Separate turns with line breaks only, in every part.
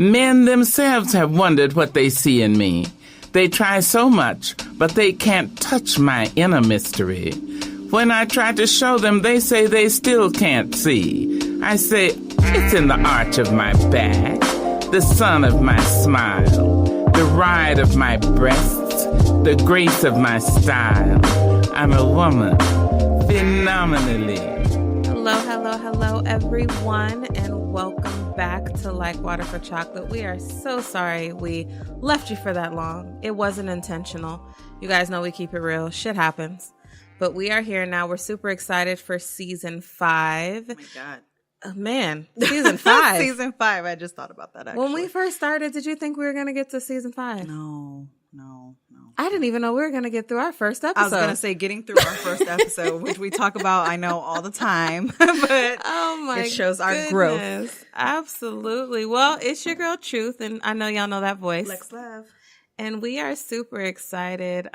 Men themselves have wondered what they see in me. They try so much, but they can't touch my inner mystery. When I try to show them, they say they still can't see. I say, it's in the arch of my back, the sun of my smile, the ride of my breasts, the grace of my style. I'm a woman, phenomenally.
Hello, everyone, and welcome back to Like Water for Chocolate. We are so sorry we left you for that long. It wasn't intentional. You guys know we keep it real. Shit happens. But we are here now. We're super excited for season 5.
Oh my God.
Man, season 5.
Season 5. I just thought about that, actually.
When we first started, did you think we were going to get to season 5?
No.
I didn't even know we were going to get through our first episode.
I was going to say getting through our first episode, which we talk about, I know, all the time. But it shows our growth.
Absolutely. Well, it's your girl, Truth, and I know y'all know that voice.
Lex Love.
And we are super excited.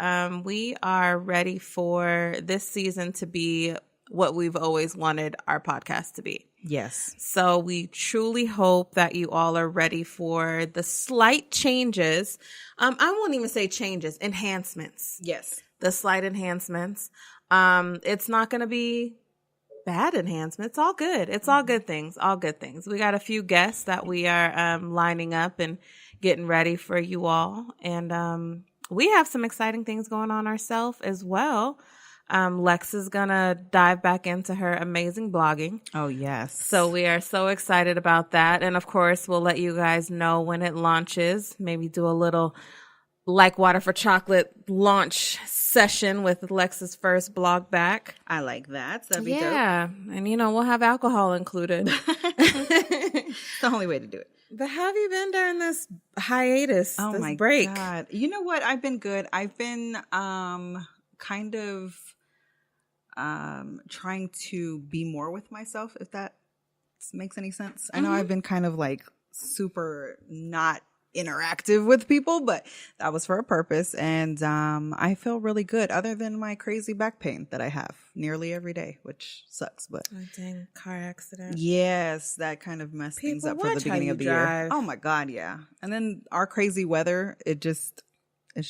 We are ready for this season to be what we've always wanted our podcast to be.
Yes.
So we truly hope that you all are ready for the slight changes. I won't even say changes, enhancements.
Yes.
The slight enhancements. It's not going to be bad enhancements. It's all good. It's all good things. All good things. We got a few guests that we are lining up and getting ready for you all. And we have some exciting things going on ourselves as well. Lex is going to dive back into her amazing blogging.
Oh, yes.
So we are so excited about that. And of course, we'll let you guys know when it launches. Maybe do a little Like Water for Chocolate launch session with Lex's first blog back.
I like that. That'd be dope.
Yeah. And, we'll have alcohol included.
It's the only way to do it.
But how have you been during this hiatus,
Oh,
this
my
break?
God. You know what? I've been good. I've been kind of trying to be more with myself, if that makes any sense. I know I've been kind of like super not interactive with people, but that was for a purpose. And I feel really good other than my crazy back pain that I have nearly every day, which sucks. But
Oh, dang, car accident.
yes, that kind of messed things
People,
up for the
watch how
beginning
you
of the
drive.
year. Oh my God, yeah. And then our crazy weather, it's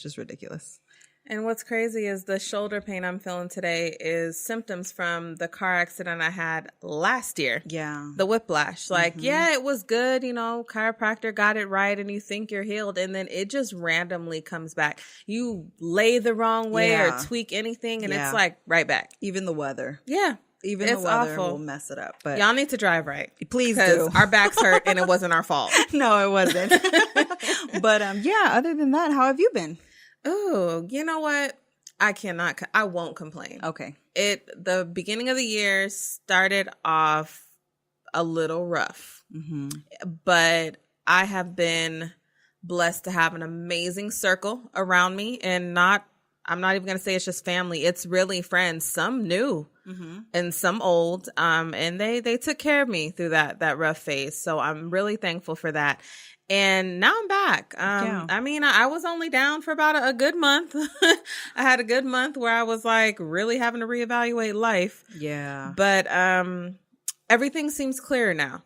just ridiculous.
And what's crazy is the shoulder pain I'm feeling today is symptoms from the car accident I had last year.
Yeah.
The whiplash. Like, yeah, it was good. Chiropractor got it right and you think you're healed. And then it just randomly comes back. You lay the wrong way or tweak anything and it's like right back.
Even the weather.
Yeah.
Even
It's
the weather
awful.
will mess it up. But
Y'all need to drive right.
Please
Because
do.
our backs hurt and it wasn't our fault.
No, it wasn't. But yeah, other than that, how have you been?
Oh, you know what? I won't complain.
Okay.
The beginning of the year started off a little rough, but I have been blessed to have an amazing circle around me, and I'm not even going to say it's just family. It's really friends, some new and some old. And they took care of me through that rough phase. So I'm really thankful for that. And now I'm back. I was only down for about a good month. I had a good month where I was like really having to reevaluate life.
Yeah.
But everything seems clearer now.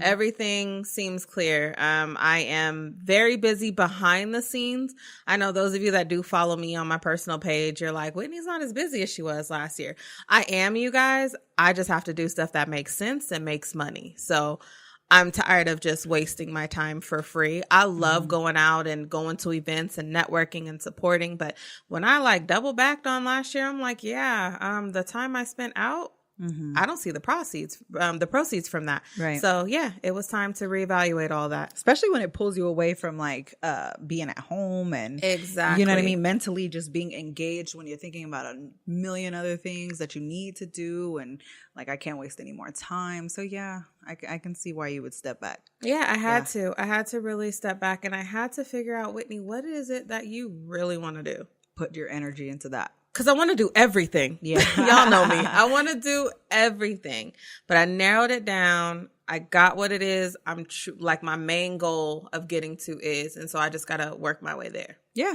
Everything seems clear. I am very busy behind the scenes. I know those of you that do follow me on my personal page, you're like, Whitney's not as busy as she was last year. I am, you guys. I just have to do stuff that makes sense and makes money. So I'm tired of just wasting my time for free. I love going out and going to events and networking and supporting. But when I double backed on last year, I'm like, the time I spent out, I don't see the proceeds from that.
Right.
So yeah, it was time to reevaluate all that.
Especially when it pulls you away from being at home and
Exactly.
you know what I mean? Mentally just being engaged when you're thinking about a million other things that you need to do. And I can't waste any more time. So yeah, I can see why you would step back.
Yeah, I had to really step back and I had to figure out, Whitney, what is it that you really want to do?
Put your energy into that.
Because I want to do everything.
Yeah.
Y'all know me. I want to do everything. But I narrowed it down. I got what it is. My main goal of getting to is. And so I just got to work my way there.
Yeah.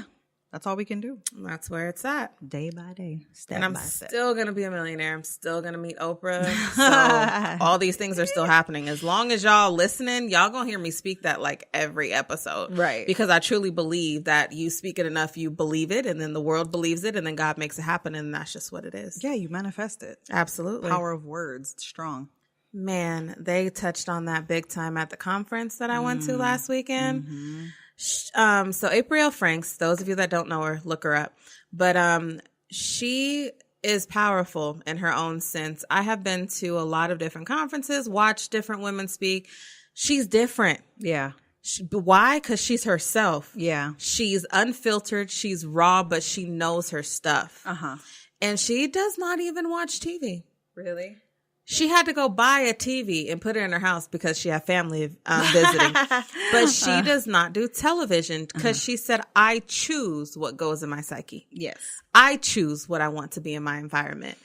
That's all we can do.
That's where it's at.
Day by day. Step
And I'm
by step.
still going to be a millionaire. I'm still going to meet Oprah. So all these things are still happening. As long as y'all listening, y'all going to hear me speak that like every episode.
Right.
Because I truly believe that you speak it enough, you believe it, and then the world believes it, and then God makes it happen, and that's just what it is.
Yeah, you manifest it.
Absolutely.
Power of words. Strong.
Man, they touched on that big time at the conference that I went to last weekend.
Mm-hmm.
So April Franks, those of you that don't know her, look her up. But she is powerful in her own sense. I have been to a lot of different conferences, watched different women speak. She's different.
Yeah.
Why? Because she's herself.
Yeah.
She's unfiltered. She's raw, but she knows her stuff.
Uh-huh.
And she does not even watch TV.
Really?
She had to go buy a TV and put it in her house because she had family visiting. But she does not do television because she said, I choose what goes in my psyche.
Yes.
I choose what I want to be in my environment.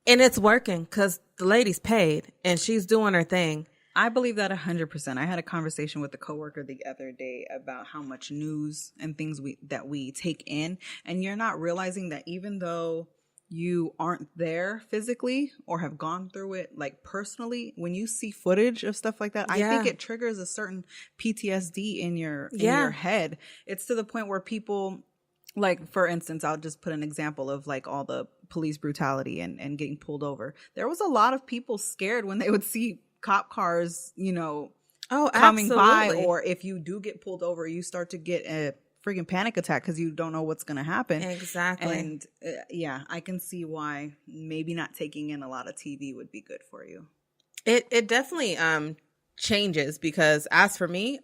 And it's working because the lady's paid and she's doing her thing.
I believe that 100%. I had a conversation with a coworker the other day about how much news and things that we take in. And you're not realizing that even though you aren't there physically or have gone through it like personally, when you see footage of stuff like that, I think it triggers a certain PTSD in your head. It's to the point where people, like, for instance, I'll just put an example of like all the police brutality and getting pulled over. There was a lot of people scared when they would see cop cars, coming by, or if you do get pulled over, you start to get a freaking panic attack because you don't know what's going to happen.
Exactly.
And I can see why maybe not taking in a lot of TV would be good for you.
It definitely changes because as for me,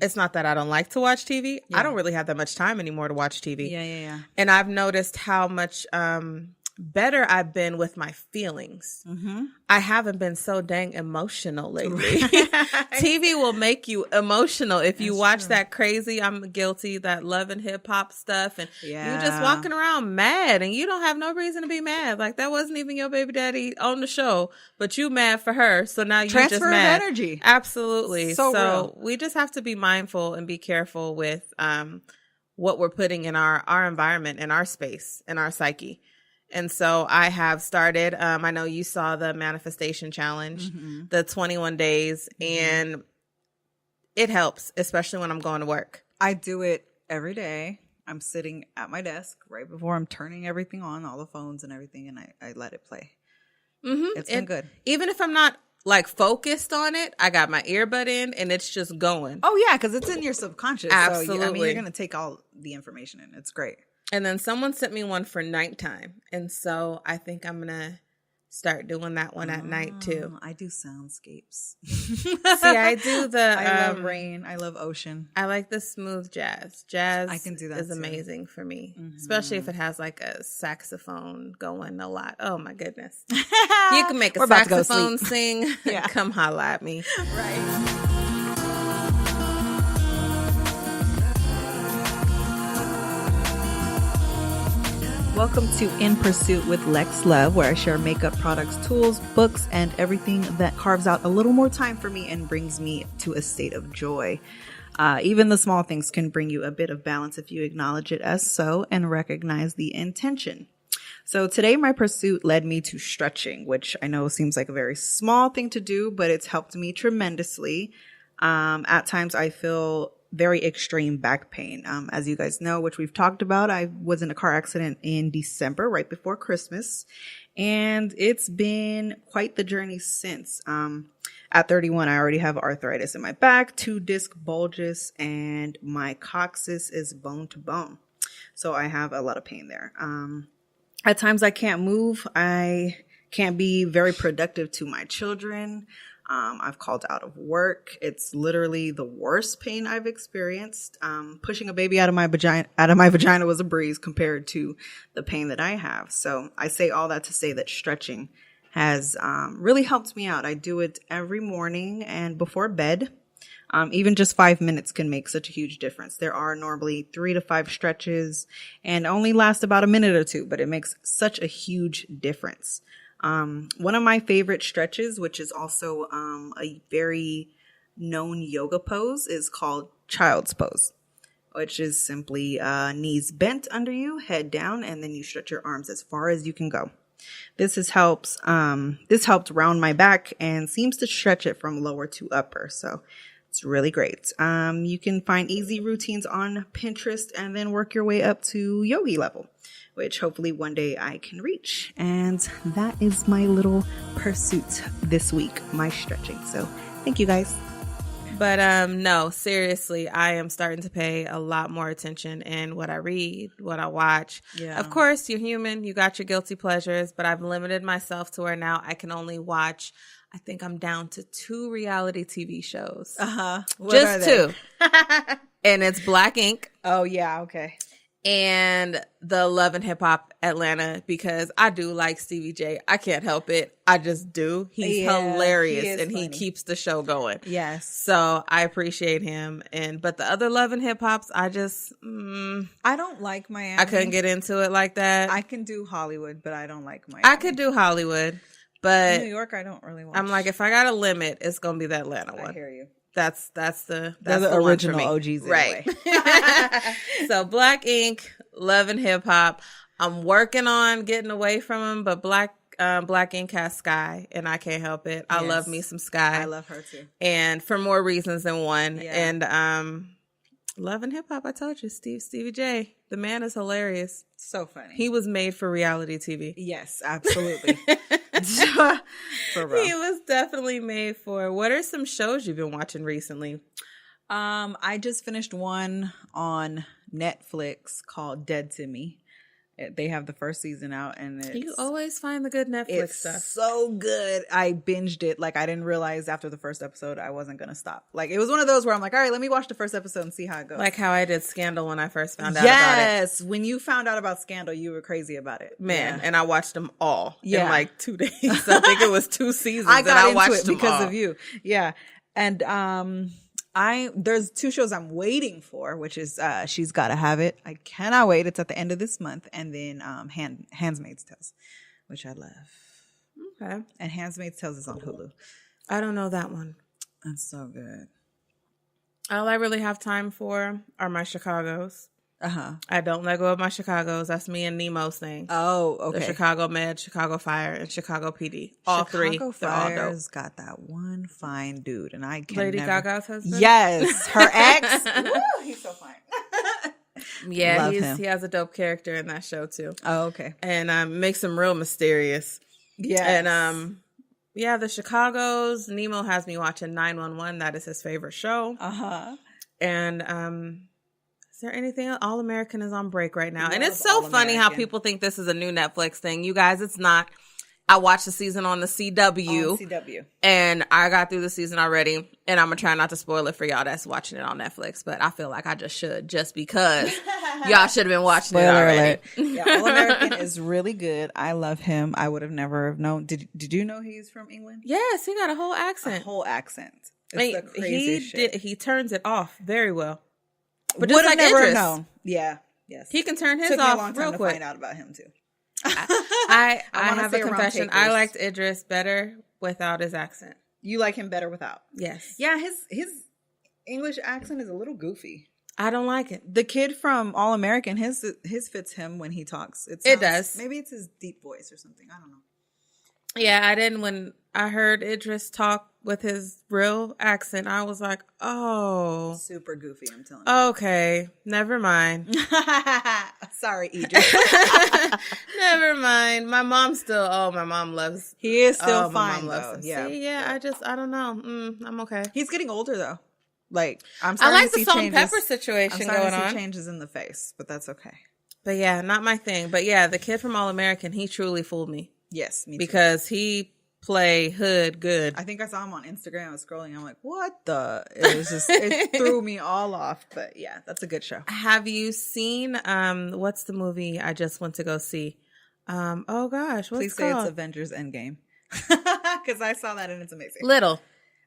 it's not that I don't like to watch TV. I don't really have that much time anymore to watch TV.
Yeah.
And I've noticed how much better I've been with my feelings. I haven't been so dang emotional lately. TV will make you emotional if you watch that crazy, I'm guilty, that love and hip hop stuff, and you just walking around mad and you don't have no reason to be mad. Like that wasn't even your baby daddy on the show, but you mad for her. So now you just
transfer
mad.
of energy.
Absolutely.
So real.
We just have to be mindful and be careful with what we're putting in our environment, in our space, in our psyche. And so I have started, I know you saw the manifestation challenge, the 21 days, and it helps, especially when I'm going to work.
I do it every day. I'm sitting at my desk right before I'm turning everything on, all the phones and everything, and I let it play. It's been good.
Even if I'm not like focused on it, I got my earbud in and it's just going.
Oh, yeah, because it's in your subconscious.
Absolutely.
So, you're going to take all the information in. It's great.
And then someone sent me one for nighttime. And so I think I'm going to start doing that one at night too.
I do soundscapes.
See, I do the...
I love rain. I love ocean.
I like the smooth jazz. Jazz
I can do that
is
too.
Amazing for me. Especially if it has like a saxophone going a lot. Oh my goodness. You can make a saxophone sing. Come holla at me.
Right. Welcome to In Pursuit with Lex Love, where I share makeup products, tools, books, and everything that carves out a little more time for me and brings me to a state of joy. Even the small things can bring you a bit of balance if you acknowledge it as so and recognize the intention. So today my pursuit led me to stretching, which I know seems like a very small thing to do, but it's helped me tremendously. At times I feel very extreme back pain. As you guys know, which we've talked about, I was in a car accident in December, right before Christmas, and it's been quite the journey since. At 31, I already have arthritis in my back, 2 disc bulges, and my coccyx is bone to bone. So I have a lot of pain there. At times I can't move. I can't be very productive to my children. I've called out of work. It's literally the worst pain I've experienced. Pushing a baby out of my vagina was a breeze compared to the pain that I have. So I say all that to say that stretching has really helped me out. I do it every morning and before bed. Even just 5 minutes can make such a huge difference. There are normally 3 to 5 stretches and only last about a minute or 2, but it makes such a huge difference. One of my favorite stretches, which is also a very known yoga pose, is called child's pose. which is simply knees bent under you, head down, and then you stretch your arms as far as you can go. This helped round my back and seems to stretch it from lower to upper. So it's really great. You can find easy routines on Pinterest and then work your way up to yogi level, which hopefully one day I can reach. And that is my little pursuit this week, my stretching. So thank you guys.
But no, seriously, I am starting to pay a lot more attention in what I read, what I watch.
Yeah.
Of course, you're human. You got your guilty pleasures, but I've limited myself to where now I can only watch, I think I'm down to 2 reality TV shows. Just 2. And it's Black Ink.
Oh, yeah. Okay.
And the Love and Hip Hop Atlanta, because I do like Stevie J. I can't help it. I just do. He's hilarious and he keeps the show going.
Yes.
So I appreciate him. But the other Love and Hip Hops, I just
I don't like Miami.
I couldn't get into it like that.
I can do Hollywood, but I don't like Miami.
I could do Hollywood, but
New York I don't really watch.
I'm like, if I got a limit, it's gonna be the Atlanta one.
I hear you.
That's the
original
one for me.
OGs
right? So Black Ink, Love and Hip Hop. I'm working on getting away from him, but Black Ink has Sky, and I can't help it. I love me some Sky.
I love her too,
and for more reasons than one.
Yeah.
And Love and Hip Hop. I told you, Stevie J. The man is hilarious.
So funny.
He was made for reality TV.
Yes, absolutely. For real.
He was definitely made for. What are some shows you've been watching recently?
I just finished one on Netflix called Dead to Me. They have the first season out, and
You always find the good Netflix stuff.
It's so good. I binged it. Like, I didn't realize after the first episode I wasn't going to stop. Like, it was one of those where I'm like, all right, let me watch the first episode and see how it goes.
Like how I did Scandal when I first found out about it.
Yes. When you found out about Scandal, you were crazy about it.
Man, and I watched them all in
Yeah.
like 2 days. I think it was 2 seasons.
I got
and I
into
watched
it
them
because
all.
of you. Yeah. And there's 2 shows I'm waiting for, which is She's Gotta Have It. I cannot wait. It's at the end of this month. And then Handmaid's Tales, which I love.
Okay.
And Handmaid's Tales is on Hulu.
I don't know that one.
That's so good.
All I really have time for are my Chicagos. I don't let go of my Chicagos. That's me and Nemo's thing.
Oh, okay.
The Chicago Med, Chicago Fire, and Chicago PD. All
Chicago
3. They're all dope.
Fire's got that one fine dude, and I can
Lady Gaga's husband?
Yes, her ex. Woo, he's so fine.
Yeah,
Love him.
he has a dope character in that show too.
Oh, okay.
And makes him real mysterious.
Yeah.
And yeah, the Chicagos. Nemo has me watching 911. That is his favorite show. And is there anything else? All American is on break right now. And it's so funny how people think this is a new Netflix thing. You guys, it's not. I watched the season on the CW.
CW.
And I got through the season already. And I'm going to try not to spoil it for y'all that's watching it on Netflix. But I feel like I just should, just because y'all should have been watching it already.
Yeah, All American is really good. I love him. I would have never known. Did you know he's from England?
Yes, he got a whole accent.
A whole accent. It's the craziest shit.
He turns it off very well. But
Would
just
have
like
never
Idris,
known. Yeah. Yes.
he can turn his
Took me a
off
long time
real
to
quick.
find out about him too.
I
wanna
have
say
a
around
confession.
takers.
I liked Idris better without his accent.
You like him better without?
Yes.
Yeah, his English accent is a little goofy.
I don't like it.
The kid from All American, his fits him when he talks.
It does.
Maybe it's his deep voice or something. I don't know.
Yeah, I didn't. When I heard Idris talk with his real accent, I was like, oh.
Super goofy, I'm telling you.
Okay, never mind.
Sorry, Idris.
Never mind. My mom loves.
He is still
my
fine,
mom loves
though.
him.
Yeah.
See, yeah, I don't know. I'm okay.
He's getting older, though. Like, I'm
I
starting
like
to
the
see
salt and
changes.
pepper situation
I'm starting
going
to see
on.
changes in the face, but that's okay.
But yeah, not my thing. But yeah, the kid from All American, he truly fooled me.
Yes, me too.
Because he play hood good.
I think I saw him on Instagram. I was scrolling. I'm like, what the? It was just, it threw me all off. But yeah, that's a good show.
Have you seen, what's the movie I just went to go see? Oh gosh, what's
Please
it
say
called?
it's Avengers Endgame. Because I saw that and it's amazing.
Little.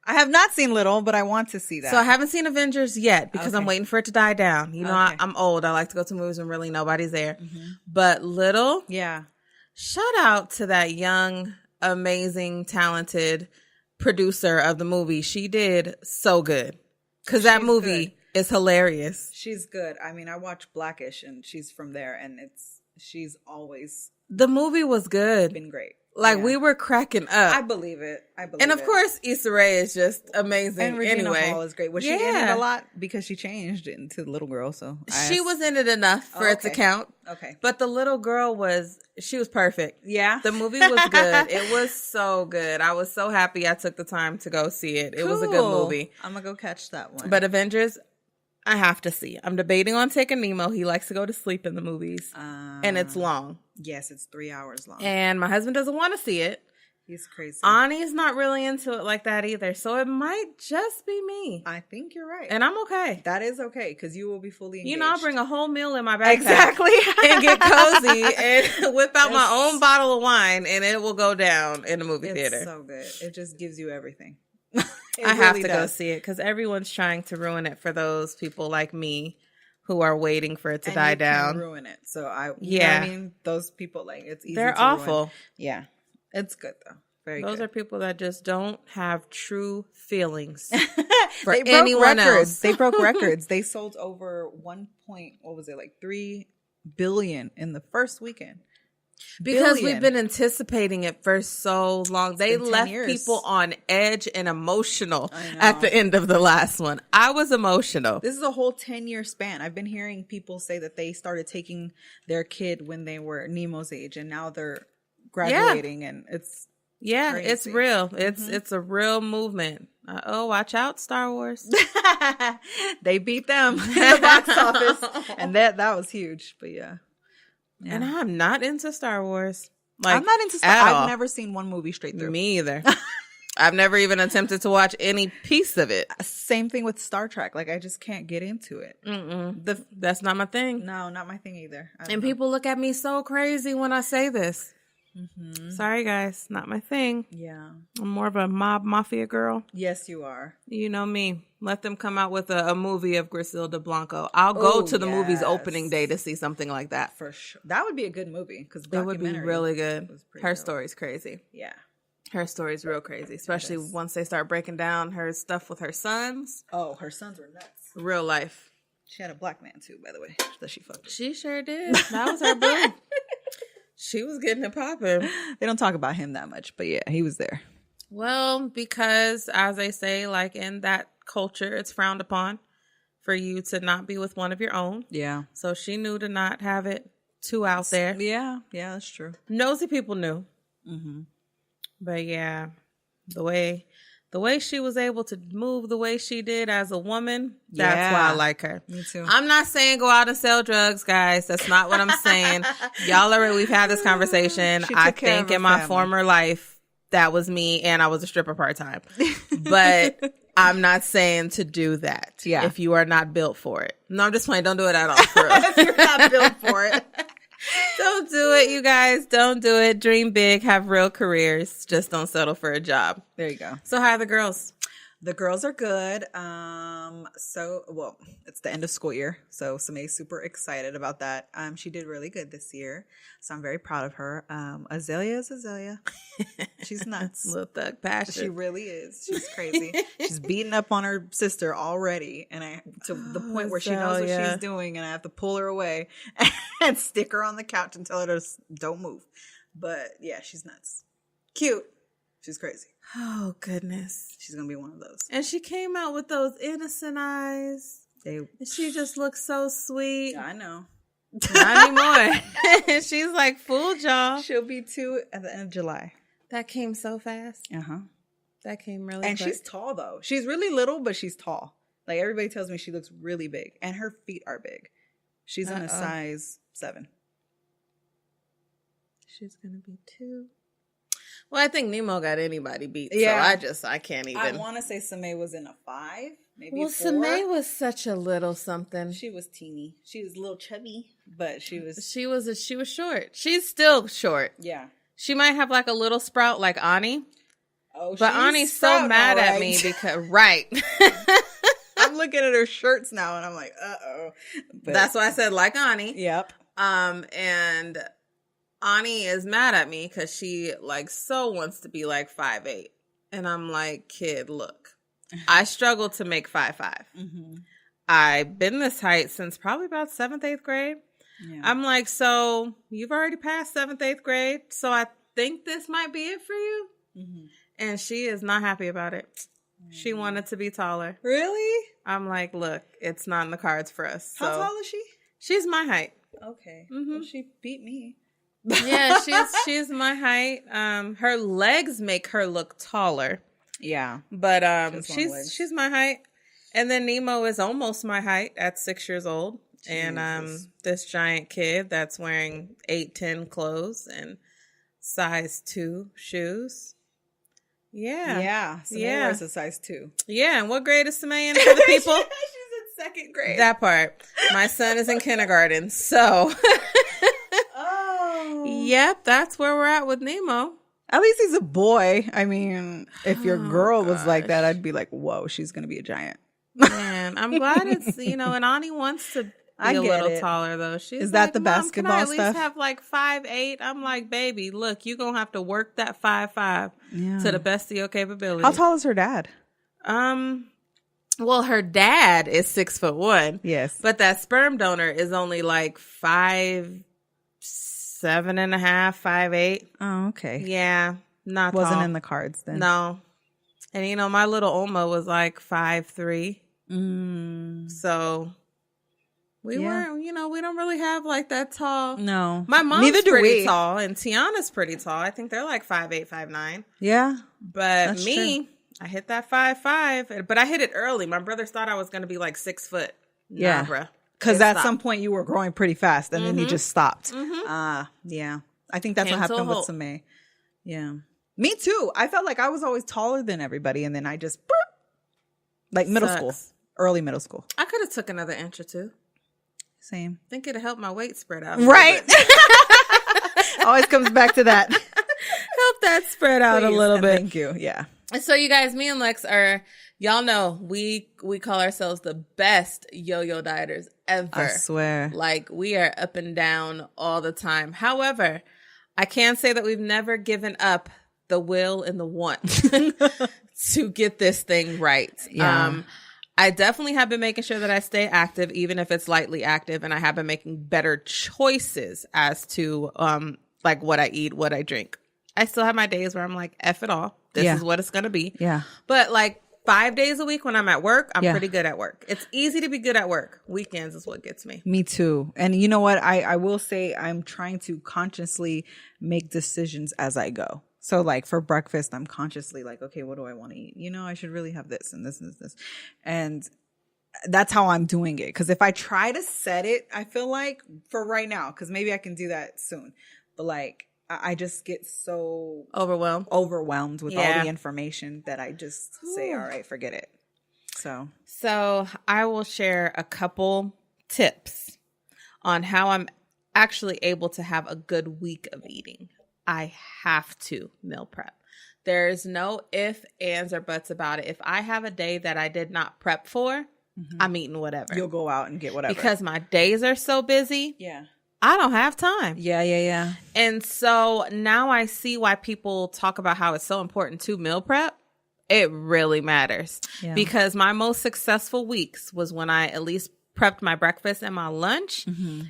I have not seen Little, but I want to see that.
So I haven't seen Avengers yet because I'm
Okay.
waiting for it to die down. You know,
Okay.
I'm old. I like to go to movies when really nobody's there. But Little,
Yeah.
shout out to that young, amazing, talented producer of the movie. She did so good. Because that
She's
movie,
good.
is hilarious.
She's good. I mean, I watch Blackish, and she's from there, and she's always
The movie was good.
been great.
Like,
Yeah.
we were cracking up.
I believe it.
And of course, Issa Rae is just amazing.
and Regina
anyway,
Hall is great. Was she in it a lot? Because she changed into the little girl, so
she was in it enough for it to count.
Okay.
But the little girl she was perfect.
Yeah.
The movie was good. It was so good. I was so happy I took the time to go see it. It was a good movie.
I'm gonna go catch that one.
But Avengers, I have to see. I'm debating on taking Nemo. He likes to go to sleep in the movies. And it's long.
Yes, it's 3 hours long.
And my husband doesn't want to see it.
He's crazy.
Ani's not really into it like that either. So it might just be me.
I think you're right.
And I'm okay.
That is okay, because you will be fully engaged.
You know, I'll bring a whole meal in my backpack.
Exactly.
And get cozy and whip out my own bottle of wine, and it will go down in the movie theater.
It's so good. It just gives you everything.
I have to go see it because everyone's trying to ruin it for those people like me who are waiting for it to die down.
Ruin it. So you know what I mean? Those people, like, it's easy
They're
to
awful.
ruin. Yeah. It's good, though. Very
Those
good.
are people that just don't have true feelings for
They broke
anyone
records.
else.
They broke records. They sold over 3 billion in the first weekend.
Because
Billion.
we've been anticipating it for so long. They
been 10
left
years.
people on edge and emotional
I know.
at the end of the last one. I was emotional.
This is a whole 10-year span. I've been hearing people say that they started taking their kid when they were Nemo's age, and now they're graduating, and it's
Yeah,
crazy.
it's real. It's a real movement. Watch out, Star Wars.
they beat them in the box office, and that was huge. But yeah.
And I'm not into Star Wars. Like,
I'm not into Star.
at all.
I've never seen one movie straight through.
Me either. I've never even attempted to watch any piece of it.
Same thing with Star Trek. Like, I just can't get into it.
That's not my thing.
No, not my thing either.
And people look at me so crazy when I say this. Sorry, guys. Not my thing.
Yeah.
I'm more of a mafia girl.
Yes, you are.
You know me. Let them come out with a movie of Griselda Blanco. I'll go to the movie's opening day to see something like that.
For sure. That would be a good movie, because
It would be really good. Her
dope.
story's crazy.
Yeah.
Her story's real crazy, especially once they start breaking down her stuff with her sons.
Oh, her sons were nuts.
Real life.
She had a black man too, by the way, that she fucked.
She sure did. That was her boo. She was getting it popping.
They don't talk about him that much, but yeah, he was there.
Well, because as they say, like in that culture, it's frowned upon for you to not be with one of your own.
Yeah.
So she knew to not have it too out there.
Yeah, that's true.
Nosy people knew. But yeah, the way she was able to move the way she did as a woman, that's why I like her.
Me too.
I'm not saying go out and sell drugs, guys. That's not what I'm saying. We've had this conversation. I think in my former life, that was me, and I was a stripper part-time. But I'm not saying to do that if you are not built for it. No, I'm just playing. Don't do it at all. For real.
If you're not built for it.
Don't do it, you guys. Don't do it. Dream big. Have real careers. Just don't settle for a job.
There you go.
So how are the girls?
The girls are good. It's the end of school year, so Samay's super excited about that. She did really good this year, so I'm very proud of her. Azalea is Azalea. She's nuts.
Little thug passion.
She really is. She's crazy. She's beating up on her sister already, and to the point where she knows what she's doing, and I have to pull her away and stick her on the couch and tell her to don't move. But yeah, she's nuts. Cute. She's crazy.
Oh, goodness.
She's going to be one of those.
And she came out with those innocent eyes. She just looks so sweet.
I know.
Not anymore. She's like, fooled y'all.
She'll be 2 at the end of July.
That came so fast.
Uh-huh.
That came really
And
quick.
she's tall, though. She's really little, but she's tall. Like, everybody tells me she looks really big. And her feet are big. She's on a size 7.
She's going to be 2. Well, I think Nemo got anybody beat.
Yeah.
So I can't even.
I want to say Samay was in a 5, maybe
Well,
4.
Samay was such a little something.
She was teeny. She was a little chubby, but she was.
She was short. She's still short.
Yeah.
She might have like a little sprout like Ani.
Oh,
but Ani's so mad at me because
I'm looking at her shirts now and I'm like, uh-oh. But
that's why I said like Ani.
Yep.
And Ani is mad at me because she like so wants to be like 5'8", and I'm like, kid, look, I struggle to make 5'5". I've been this height since probably about 7th, 8th grade. Yeah. I'm like, so you've already passed 7th, 8th grade, so I think this might be it for you. Mm-hmm. And she is not happy about it. She wanted to be taller.
Really?
I'm like, look, it's not in the cards for us. So.
How tall is she?
She's my height.
Okay. Mm-hmm. Well, she beat me.
Yeah, she's my height. Her legs make her look taller.
Yeah.
But she's my height. And then Nemo is almost my height at 6 years old. Jesus. And this giant kid that's wearing 8'10" clothes and size 2 shoes. Yeah.
Yeah. Samay wears a size 2.
Yeah. And what grade is Samay in for the people?
She's in 2nd grade.
That part. My son is in kindergarten. So. Yep. That's where we're at with Nemo.
At least he's a boy. I mean, if your girl was like that, I'd be like, whoa, she's going to be a giant.
Man, I'm glad it's, and Ani wants to be a little taller, though. She's
Is that the basketball
can I at
stuff?
least have like 5'8"? I'm like, baby, look, you're going to have to work that 5'5" to the best of your capability.
How tall is her dad?
Well, her dad is 6'1".
Yes.
But that sperm donor is only like 5'7.5", 5'8".
Oh, okay.
Yeah.
Wasn't
tall.
in the cards then.
No. And my little Oma was like 5'3". So we weren't, we don't really have like that tall.
No.
My mom's pretty tall and Tiana's pretty tall. I think they're like 5'8", 5'9".
Yeah.
But
that's
me,
true.
I hit that 5'5", but I hit it early. My brothers thought I was going to be like 6 foot.
Yeah.
Nah, bruh.
Because at some point you were growing pretty fast and then you just stopped. Yeah. I think that's what happened with Samay. Yeah. Me too. I felt like I was always taller than everybody and then I just, like middle school, early middle school.
I could have took another inch or two.
Same.
I think it'd help my weight spread out.
Right. Always comes back to that.
Help that spread out a little bit.
Thank you. Yeah.
So you guys, me and Lex y'all know, we call ourselves the best yo-yo dieters ever.
I swear.
Like we are up and down all the time. However, I can say that we've never given up the will and the want to get this thing right.
Yeah.
I definitely have been making sure that I stay active, even if it's lightly active, and I have been making better choices as to like what I eat, what I drink. I still have my days where I'm like, F it all. This is what it's going to be. Yeah. But like 5 days a week when I'm at work, I'm pretty good at work. It's easy to be good at work. Weekends is what gets me.
Me too. And you know what? I will say I'm trying to consciously make decisions as I go. So like for breakfast, I'm consciously like, okay, what do I want to eat? I should really have this and this and this. And that's how I'm doing it. Because if I try to set it, I feel like for right now, because maybe I can do that soon. But like, I just get so overwhelmed with all the information that I just say, all right, forget it. So
I will share a couple tips on how I'm actually able to have a good week of eating. I have to meal prep. There's no ifs, ands, or buts about it. If I have a day that I did not prep for, I'm eating whatever.
You'll go out and get whatever.
Because my days are so busy.
Yeah.
I don't have time.
Yeah.
And so now I see why people talk about how it's so important to meal prep. It really matters. Yeah. Because my most successful weeks was when I at least prepped my breakfast and my lunch.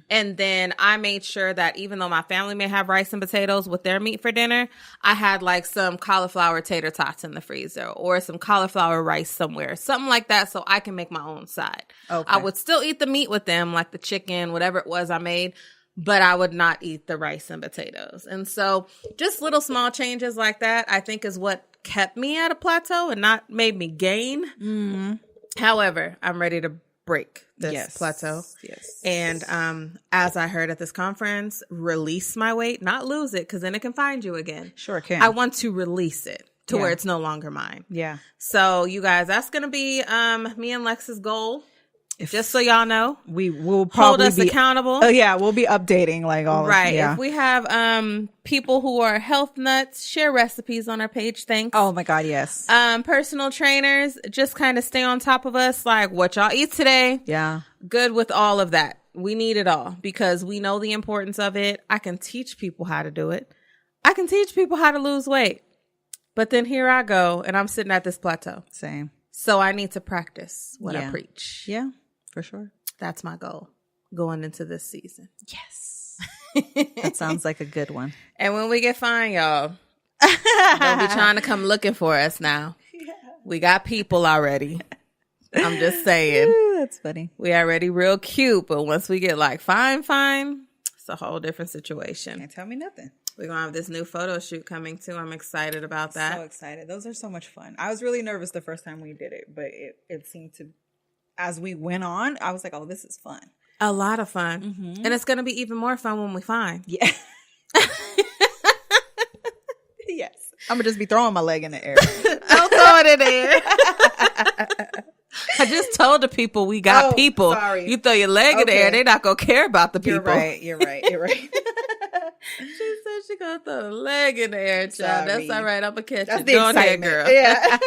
And then I made sure that even though my family may have rice and potatoes with their meat for dinner, I had like some cauliflower tater tots in the freezer or some cauliflower rice somewhere, something like that, so I can make my own side. Okay. I would still eat the meat with them, like the chicken, whatever it was I made, but I would not eat the rice and potatoes. And so just little small changes like that, I think, is what kept me at a plateau and not made me gain. However, I'm ready to break this plateau. Yes. And as I heard at this conference, release my weight, not lose it, because then it can find you again.
Sure it can.
I want to release it to where it's no longer mine.
Yeah.
So you guys, that's going to be me and Lex's goal. Just so y'all know,
we will probably
hold us accountable.
Oh yeah, we'll be updating like all
right.
If
we have people who are health nuts, share recipes on our page. Thanks.
Oh my God, yes.
Personal trainers, just kind of stay on top of us, like what y'all eat today.
Yeah.
Good with all of that. We need it all because we know the importance of it. I can teach people how to do it. I can teach people how to lose weight. But then here I go and I'm sitting at this plateau.
Same.
So I need to practice what I preach.
Yeah. For sure.
That's my goal going into this season.
Yes. That sounds like a good one.
And when we get fined, y'all, don't be trying to come looking for us now. Yeah. We got people already. I'm just saying.
Ooh, that's funny.
We already real cute, but once we get like fine, it's a whole different situation.
Can't tell me nothing.
We're going to have this new photo shoot coming too. I'm excited about that.
So excited. Those are so much fun. I was really nervous the first time we did it, but it seemed to, as we went on, I was like, oh, this is fun.
A lot of fun. Mm-hmm. And it's going to be even more fun when we find.
Yeah. Yes. I'm going to just be throwing my leg in the air.
I'll throw it in the air. I just told the people we got people.
Sorry.
You throw your leg in the air, they're not going to care about the people.
You're right.
She said she going to throw a leg in the air, child. That's all right. I'm going to catch
That's
you.
the excitement.
Girl.
Yeah.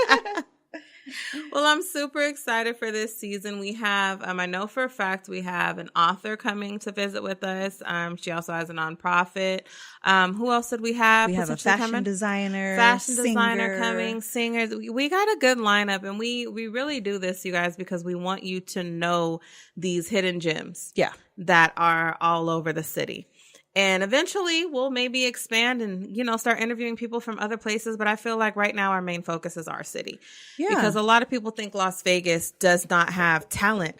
Well, I'm super excited for this season. We have, I know for a fact we have an author coming to visit with us. She also has a nonprofit. Who else did we have?
We have a fashion designer
coming, singers. We got a good lineup, and we really do this, you guys, because we want you to know these hidden gems that are all over the city. And eventually we'll maybe expand and, start interviewing people from other places. But I feel like right now our main focus is our city. Yeah. Because a lot of people think Las Vegas does not have talent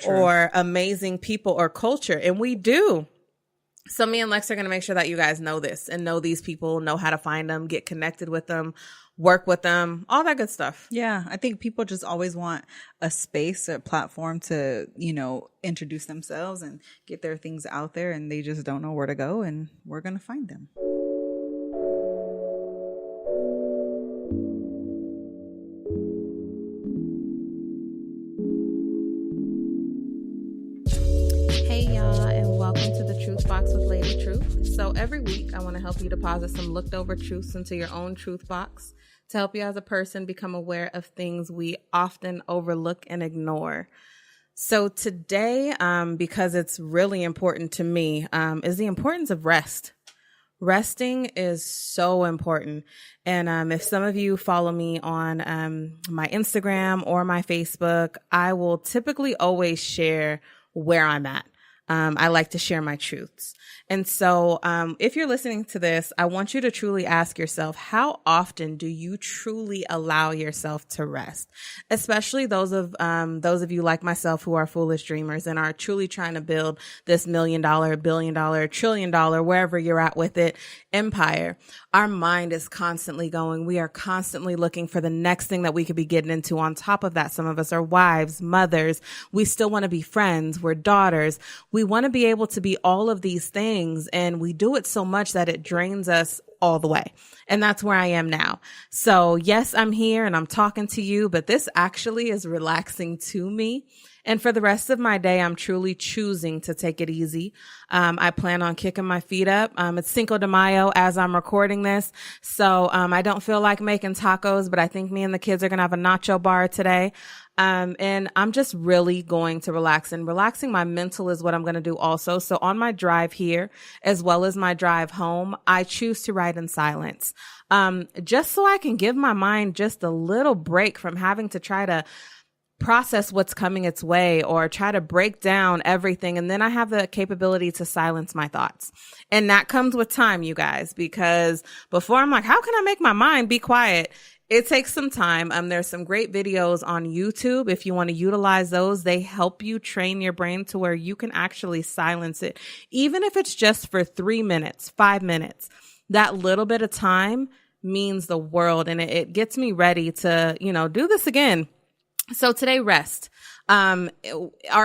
or amazing people or culture. And we do. So me and Lex are going to make sure that you guys know this and know these people, know how to find them, get connected with them, work with them, all that good stuff.
Yeah. I think people just always want a space, a platform to, introduce themselves and get their things out there, and they just don't know where to go, and we're going to find them.
Hey y'all, and welcome to the Truth Box with Lady Truth. So every week I want to help you deposit some looked over truths into your own truth box to help you as a person become aware of things we often overlook and ignore. So today, because it's really important to me, is the importance of rest. Resting is so important. And if some of you follow me on my Instagram or my Facebook, I will typically always share where I'm at. I like to share my truths. And so if you're listening to this, I want you to truly ask yourself, how often do you truly allow yourself to rest? Especially those of you like myself who are foolish dreamers and are truly trying to build this $1 million, $1 billion, $1 trillion, wherever you're at with it, empire. Our mind is constantly going. We are constantly looking for the next thing that we could be getting into. On top of that, some of us are wives, mothers. We still want to be friends. We're daughters. We want to be able to be all of these things, and we do it so much that it drains us all the way. And that's where I am now. So yes, I'm here and I'm talking to you, but this actually is relaxing to me. And for the rest of my day, I'm truly choosing to take it easy. I plan on kicking my feet up. It's Cinco de Mayo as I'm recording this. So I don't feel like making tacos, but I think me and the kids are going to have a nacho bar today. And I'm just really going to relax, and relaxing my mental is what I'm going to do also. So on my drive here, as well as my drive home, I choose to ride in silence. Just so I can give my mind just a little break from having to try to process what's coming its way or try to break down everything. And then I have the capability to silence my thoughts. And that comes with time, you guys, because before I'm like, how can I make my mind be quiet? It takes some time. There's some great videos on YouTube. If you want to utilize those, they help you train your brain to where you can actually silence it. Even if it's just for 3 minutes, 5 minutes, that little bit of time means the world. And it gets me ready to, do this again. So today, rest. Or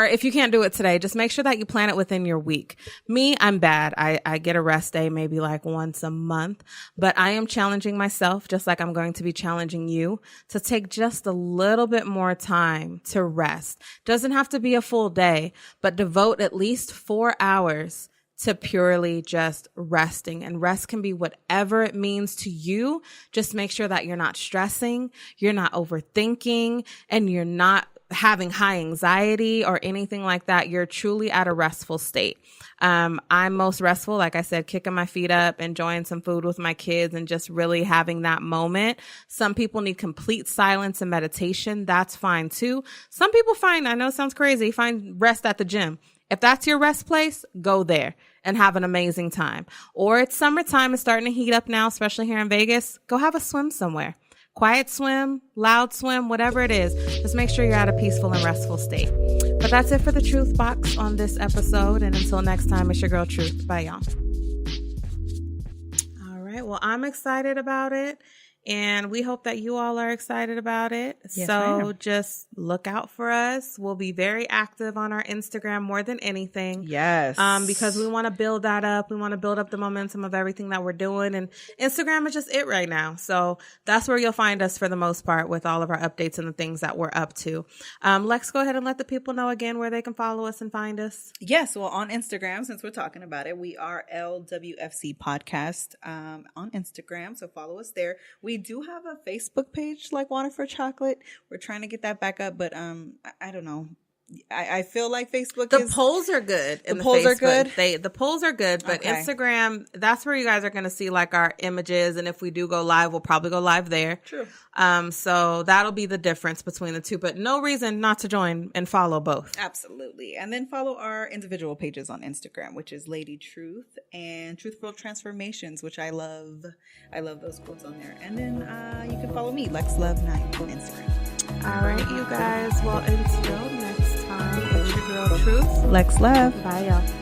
if you can't do it today, just make sure that you plan it within your week. Me, I'm bad. I get a rest day maybe like once a month, but I am challenging myself, just like I'm going to be challenging you, to take just a little bit more time to rest. Doesn't have to be a full day, but devote at least 4 hours to purely just resting. And rest can be whatever it means to you. Just make sure that you're not stressing, you're not overthinking, and you're not having high anxiety or anything like that. You're truly at a restful state. I'm most restful, like I said, kicking my feet up, enjoying some food with my kids, and just really having that moment. Some people need complete silence and meditation. That's fine too. Some people I know it sounds crazy, find rest at the gym. If that's your rest place, go there and have an amazing time. Or it's summertime, it's starting to heat up now, especially here in Vegas. Go have a swim somewhere. Quiet swim, loud swim, whatever it is. Just make sure you're at a peaceful and restful state. But that's it for the Truth Box on this episode. And until next time, it's your girl Truth. Bye, y'all. All right. Well, I'm excited about it. And we hope that you all are excited about it.
Yes,
so
ma'am.
just look out for us. We'll be very active on our Instagram more than anything.
Yes.
Because we want to build that up. We want to build up the momentum of everything that we're doing. And Instagram is just it right now. So that's where you'll find us for the most part with all of our updates and the things that we're up to. Lex, go ahead and let the people know again where they can follow us and find us.
Yes, well, on Instagram, since we're talking about it, we are LWFC Podcast on Instagram, so follow us there. We do have a Facebook page, like Water for Chocolate. We're trying to get that back up, but I don't know. I feel like Facebook
The polls are good.
The polls are good?
The polls are good, but
Okay.
Instagram, that's where you guys are going to see like our images. And if we do go live, we'll probably go live there.
True.
So that'll be the difference between the two, but no reason not to join and follow both.
Absolutely. And then follow our individual pages on Instagram, which is Lady Truth and Truthful Transformations, which I love. I love those quotes on there. And then you can follow me, Lex Love 9 on Instagram.
All right, you guys. Well, until next time, it's your girl Truth.
Lex Love.
Bye, y'all.